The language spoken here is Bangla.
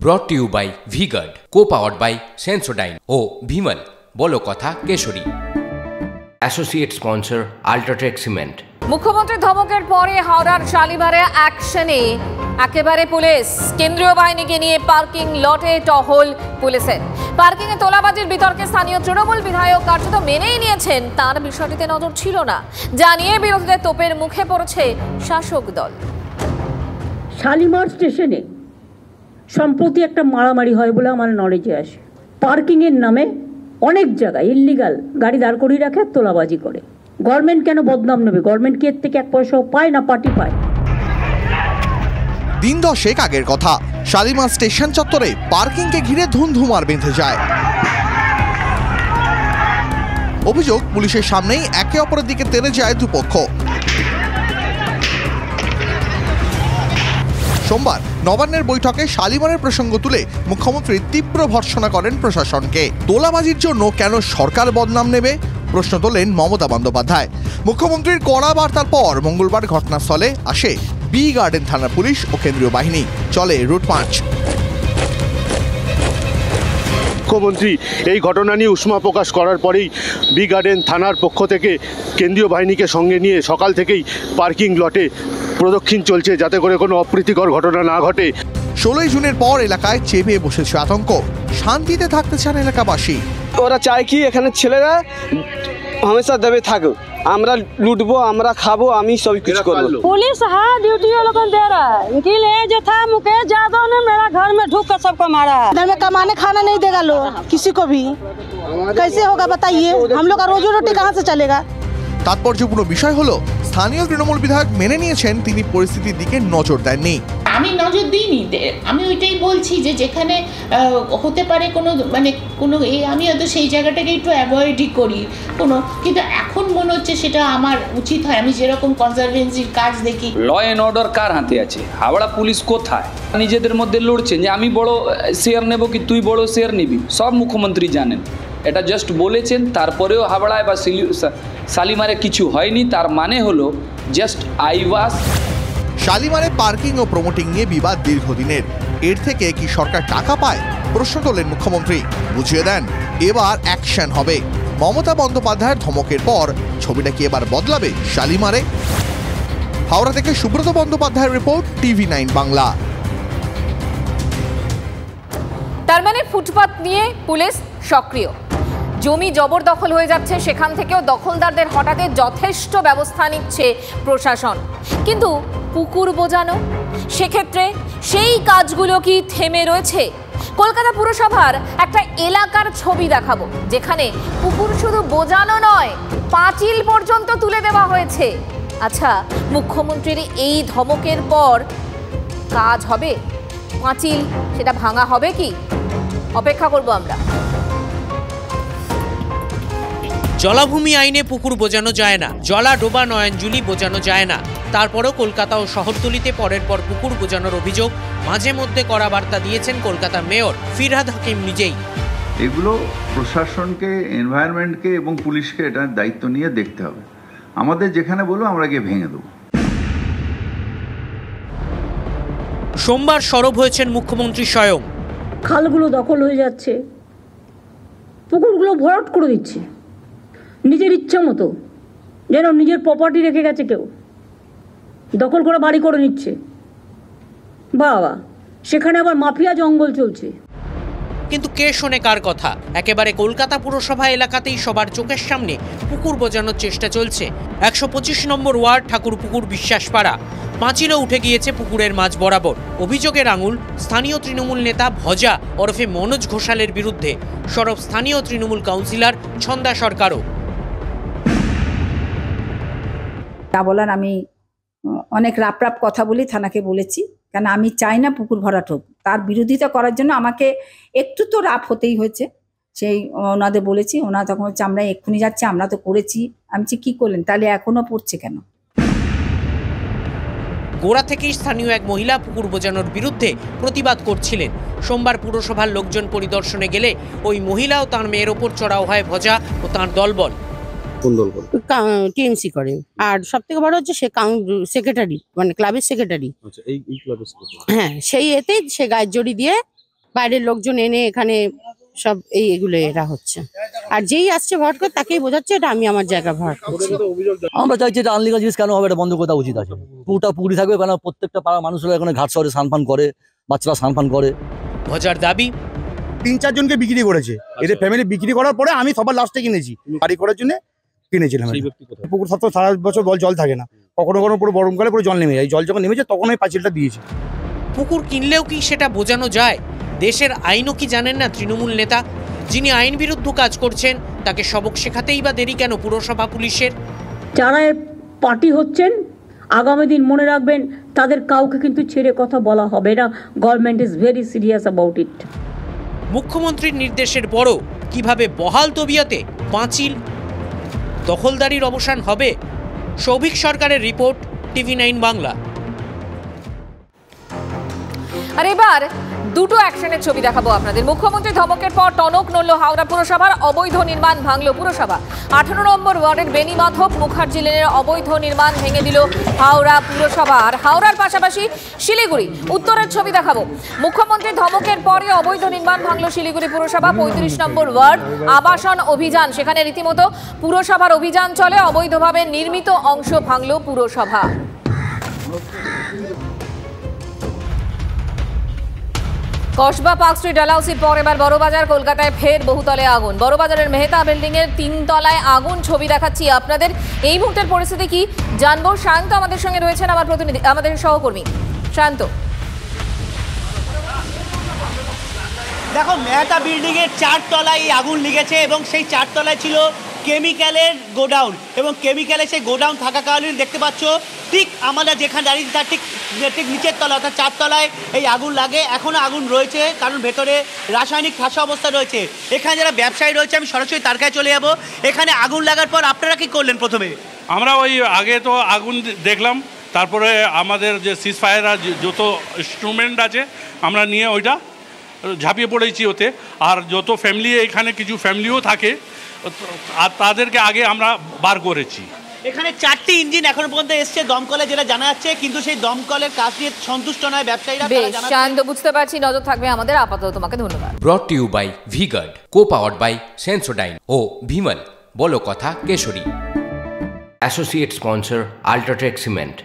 ব্রট to you by V-Guard, co-powered by Sensodyne ও ভিমল বলো কথা কেশরী। Associate sponsor UltraTech cement. মুখ্যমন্ত্রীর ধমকের পরে হাওড়ার শালিমারে অ্যাকশনে একেবারে পুলিশ। কেন্দ্রীয় বাহিনীকে নিয়ে পার্কিং লটে টহল পুলিশের। পার্কিং এ তোলাবাজির বিতর্কে স্থানীয় তৃণমূল বিধায়ক কার্যত মেনেই নিয়েছেন তার বিষয়টিতে নজর ছিল না, জানিয়ে বিরোধীদের তোপের মুখে পড়েছে শাসক দল। শালিমার স্টেশনে সম্প্রতি একটা মারামারি হয় বলে আমার নলেজে আসে। পার্কিং এর নামে অনেক জায়গায় ইল্লিগাল গাড়ি দাঁড় করিয়ে রাখে, তোলাবাজি করে। গভর্নমেন্ট কেন বদনাম নেবে? গভর্নমেন্ট কি এর থেকে এক পয়সাও পায় না পার্টি পায়? দিন দশেক আগের কথা, শালিমার স্টেশন চত্বরে পার্কিংকে ঘিরে ধুমধুমার বেঁধে যায়। অভিযোগ, পুলিশের সামনেই একে অপরের দিকে তেড়ে যায় দুপক্ষ। সোমবার নবান্নের বৈঠকে শালিমারের প্রসঙ্গ তুলে মুখ্যমন্ত্রী তীব্র ভর্ৎসনা করেন প্রশাসনকে। তোলাবাজির জন্য কেন সরকার বদনাম নেবে প্রশ্ন তোলেন মমতা বন্দ্যোপাধ্যায়। মুখ্যমন্ত্রীর কড়া বার্তার পর মঙ্গলবার ঘটনাস্থলে আসে বি গার্ডেন থানার পুলিশ ও কেন্দ্রীয় বাহিনী। চলে রুট মার্চ। মুখ্যমন্ত্রী এই ঘটনা নিয়ে উষ্মা প্রকাশ করার পরেই বি গার্ডেন থানার পক্ষ থেকে কেন্দ্রীয় বাহিনীকে সঙ্গে নিয়ে সকাল থেকেই পার্কিং লটে প্রদক্ষিণ চলছে, যাতে করে কোনো অপ্রীতিকর ঘটনা না ঘটে। 16 জুনের পর এলাকায় চেপে বসেছে আতঙ্ক। শান্তিতে থাকতে চান এলাকাবাসী। ওরা চায় কি এখানে ছেলেরা হামেশা দেবে থাকুক, আমরা लूटबो, আমরা খাবো, আমি सब कुछ করব। पुलिस हाँ ड्यूटी वो लोग दे रहा है। वकील है जो था मुकेश यादव ने मेरा घर में ढुक कर सबको मारा है। घर में कमाने खाना नहीं देगा लोग किसी को भी, कैसे होगा बताइए? हम लोग का रोजी रोटी कहाँ से चलेगा? তাৎপর্যপূর্ণ বিষয় হলো, স্থানীয় তৃণমূল বিধায়ক মেনে নিয়েছেন তিনি পরিস্থিতির দিকে নজর দেননি। আমি নজর দিইনি, আমি ওইটাই বলছি যে যেখানে হতে পারে কোনো আমি হয়তো সেই জায়গাটাকে একটু অ্যাভয়েডই করি কিন্তু এখন মনে হচ্ছে সেটা আমার উচিত হয়। আমি যেরকম কনজারভেন্সির কাজ দেখি। ল অ্যান্ড অর্ডার কার হাতে আছে? হাওড়া পুলিশ কোথায়? নিজেদের মধ্যে লড়ছেন যে আমি বড় শেয়ার নেব কি তুই বড় শেয়ার নিবি, সব মুখ্যমন্ত্রী জানেন। এটা জাস্ট বলেছেন, তারপরেও হাওড়ায় বা শালিমারে কিছু হয়নি, তার মানে হলো জাস্ট আইওয়াস। শালিমারে পার্কিং ও প্রমোটিং নিয়ে বিবাদ দীর্ঘদিনের। এর থেকে কি সরকার টাকা পায় প্রশ্ন তোলেন মুখ্যমন্ত্রী। বুঝিয়ে দেন এবার অ্যাকশন হবে। মমতা বন্দ্যোপাধ্যায়ের ধমকের পর ছবিটা কি এবার বদলাবে শালিমারে? হাওড়া থেকে সুব্রত বন্দ্যোপাধ্যায়ের রিপোর্ট, TV9 বাংলা। তার মানে ফুটপাত নিয়ে পুলিশ সক্রিয়। জমি জবরদখল হয়ে যাচ্ছে, সেখান থেকেও দখলদারদের হটাতে যথেষ্ট ব্যবস্থা নিচ্ছে প্রশাসন। কিন্তু পুকুর বোজানো, সেক্ষেত্রে সেই কাজগুলো কি থেমে রয়েছে? কলকাতা পুরসভার একটা এলাকার ছবি দেখাবো, যেখানে পুকুর শুধু বোজানো নয়, পাঁচিল পর্যন্ত তুলে দেওয়া হয়েছে। আচ্ছা, মুখ্যমন্ত্রীর এই ধমকের পর কাজ হবে? পাঁচিল সেটা ভাঙা হবে কি? অপেক্ষা করব আমরা। জলাভূমি আইনে পুকুর বোজানো যায় না, জলা ডোবা নয়নজুলি বোজানো যায় না। তারপরও কলকাতা ও শহরতলিতে পরের পর পুকুর বোজানোর অভিযোগ মাঝে মধ্যে কড়া বার্তা দিয়েছেন কলকাতা মেয়র ফিরহাদ হাকিম নিজেই। এগুলো প্রশাসনকে, এনভায়রনমেন্টকে এবং পুলিশকে এটা দায়িত্ব নিয়ে দেখতে হবে। আমাদের যেখানে বলবো আমরা গিয়ে ভেঙে দেবো। সোমবার সরব হয়েছেন মুখ্যমন্ত্রী স্বয়ং। খালগুলো দখল হয়ে যাচ্ছে, পুকুরগুলো ভরাট করে দিচ্ছে নিজের ইচ্ছা মতো, যেন নিজের প্রপার্টি রেখে গেছে কেউ, দখল করে বাড়ি করে নিচ্ছে। বাবা, সেখানে আবার মাফিয়া জঙ্গল চলছে। কিন্তু কে শোনে কার কথা? একেবারে কলকাতা পুরসভা এলাকাতেই সবার চোখের সামনে পুকুর বোজানোর চেষ্টা চলছে। 125 নম্বর ওয়ার্ড ঠাকুরপুকুর বিশ্বাসপাড়া। পাঁচিলও উঠে গিয়েছে পুকুরের মাঝ বরাবর। অভিযোগের আঙুল স্থানীয় তৃণমূল নেতা ভজা ওরফে মনোজ ঘোষালের বিরুদ্ধে। সরব স্থানীয় তৃণমূল কাউন্সিলর ছন্দা সরকারও। তা বলার আমি অনেক রাপ কথা বলি, থানাকে বলেছি, কেন আমি চাই না পুকুর ভরাট হোক। তার বিরোধিতা করার জন্য আমাকে একটু তো রাপ হতেই হয়েছে। সেই ওনাদের বলেছি, ওনারা তখন হচ্ছে আমরা এক্ষুনি যাচ্ছি, আমরা তো করেছি। আমি কি করলেন, তাহলে এখনো পড়ছে কেন? গোড়া থেকেই স্থানীয় এক মহিলা পুকুর বোজানোর বিরুদ্ধে প্রতিবাদ করছিলেন। সোমবার পুরসভার লোকজন পরিদর্শনে গেলে ওই মহিলা ও তার মেয়ের ওপর চড়াও হয় ভজা ও তার দলবল। টিএমসি করে, আর সব থেকে বড় হচ্ছে সে সেক্রেটারি, মানে ক্লাবের সেক্রেটারি। হ্যাঁ, সেই এতে সে গায়ের জড়ি দিয়ে বাইরের লোকজন এনে এখানে সব এগুলো এরা হচ্ছে, আর যেই আসছে ভরাট করে তাকেই বোঝাচ্ছে এটা আমি আমার জায়গা ভরাট করছি। আমরা চাইছি এটা আনলিগাল জিনিস কেন হবে, এটা বন্ধ করা উচিত আছে। পুরোটা পুকুরি থাকবে, কারণ প্রত্যেকটা পাড়ার মানুষরা এখানে ঘাট শহরে স্নান পান করে, বাচ্চারা স্নান পান করে। মজার দাবি 3-4 জনকে বিক্রি করেছে, এদের ফ্যামিলি বিক্রি করার পরে আমি সবার লাস্টে কিনেছি, বাড়ি করার জন্য কিনেছিলাম। পুকুর সব তো সারা বছর জল থাকে না, কখনো কখনো পুরো গরমকালে পুরো জল নেমে যায়, জল যখন নেমেছে তখন ওই পাঁচিলটা দিয়েছি। পুকুর কিনলেও কি সেটা বোঝানো যায়? দেশের আইনও কি জানেন না তৃণমূল নেতা? যিনি আইন বিরুদ্ধ কাজ করছেন তাকে সবক শেখাতেই বা দেরি কেন পুরসভা পুলিশের? যারা এর পার্টি হচ্ছেন আগামী দিন মনে রাখবেন, তাদের কাউকে কিন্তু ছেড়ে কথা বলা হবে না। Government is very serious about it. মুখ্যমন্ত্রীর নির্দেশের পরও কিভাবে বহাল তবিয়তে পাঁচিল দখলদারির অবসান হবে? সৌভিক সরকারের রিপোর্ট, TV9 বাংলা। আর এবার দুটো অ্যাকশনের ছবি দেখাবো আপনাদের। মুখ্যমন্ত্রী ধমকের পর টনক নড়ল হাওড়া পুরসভার, অবৈধ নির্মাণ ভাঙল পুরসভা। 18 নম্বর ওয়ার্ডের বেনিমাধব মুখার্জি লেনের অবৈধ নির্মাণ ভেঙে দিল হাওড়া পুরসভা। আর হাওড়ার পাশাপাশি শিলিগুড়ি উত্তরের ছবি দেখাবো। মুখ্যমন্ত্রীর ধমকের পরে অবৈধ নির্মাণ ভাঙল শিলিগুড়ি পুরসভা। 35 নম্বর ওয়ার্ড আবাসন অভিযান, সেখানে রীতিমতো পুরসভার অভিযান চলে। অবৈধভাবে নির্মিত অংশ ভাঙল পুরসভা। কসবা পার্ক স্ট্রিট ডালহাউসির পর এবার বড়বাজার। কলকাতায় ফের বহুতলে আগুন। বড়বাজারের মেহতা বিল্ডিং এর 3 তলায় আগুন, ছবি দেখাচ্ছি আপনাদের। এই মুহূর্তের পরিস্থিতি কি জানবো। শান্ত আমাদের সঙ্গে রয়েছেন, আমার প্রতিনিধি, আমাদের সহকর্মী শান্ত। দেখো, মেহতা বিল্ডিং এর 4 তলায় এই আগুন লেগেছে এবং সেই 4 তলায় ছিল কেমিক্যালের গোডাউন, এবং কেমিক্যালের সেই গোডাউন থাকাকালীন দেখতে পাচ্ছ ঠিক আমরা যেখানে দাঁড়িয়ে তার ঠিক নিচের তলা অর্থাৎ 4 তলায় এই আগুন লাগে। এখনও আগুন রয়েছে, কারণ ভেতরে রাসায়নিক ঠাসা অবস্থা রয়েছে। এখানে যারা ব্যবসায়ী রয়েছে, আমি সরাসরি তার কাছে চলে যাব। এখানে আগুন লাগার পর আপনারা কি করলেন? প্রথমে আমরা ওই আগে তো আগুন দেখলাম, তারপরে আমাদের যে সিজ ফায়ার যত ইনস্ট্রুমেন্ট আছে আমরা নিয়ে ওইটা ঝাঁপিয়ে পড়েছি ওতে। আর যত ফ্যামিলি, এখানে কিছু ফ্যামিলিও থাকে, আর তাদেরকে আগে আমরা বার করেছি। এখানে 4টি ইঞ্জিন এখনো পর্যন্ত এসছে দমকলে, যেটা জানা যাচ্ছে, কিন্তু সেই দমকলের কাজ দিয়ে সন্তুষ্ট নয় ব্যবসায়ীরা। বেশ শান্ত, বুঝতে পারছি, নজর থাকবে আমাদের। আপাতত তোমাকে ধন্যবাদ। Brought to you by V-Guard, co-powered by Sensodyne ও ভিমল, বলো কথা কেশরী। Associate sponsor UltraTech cement.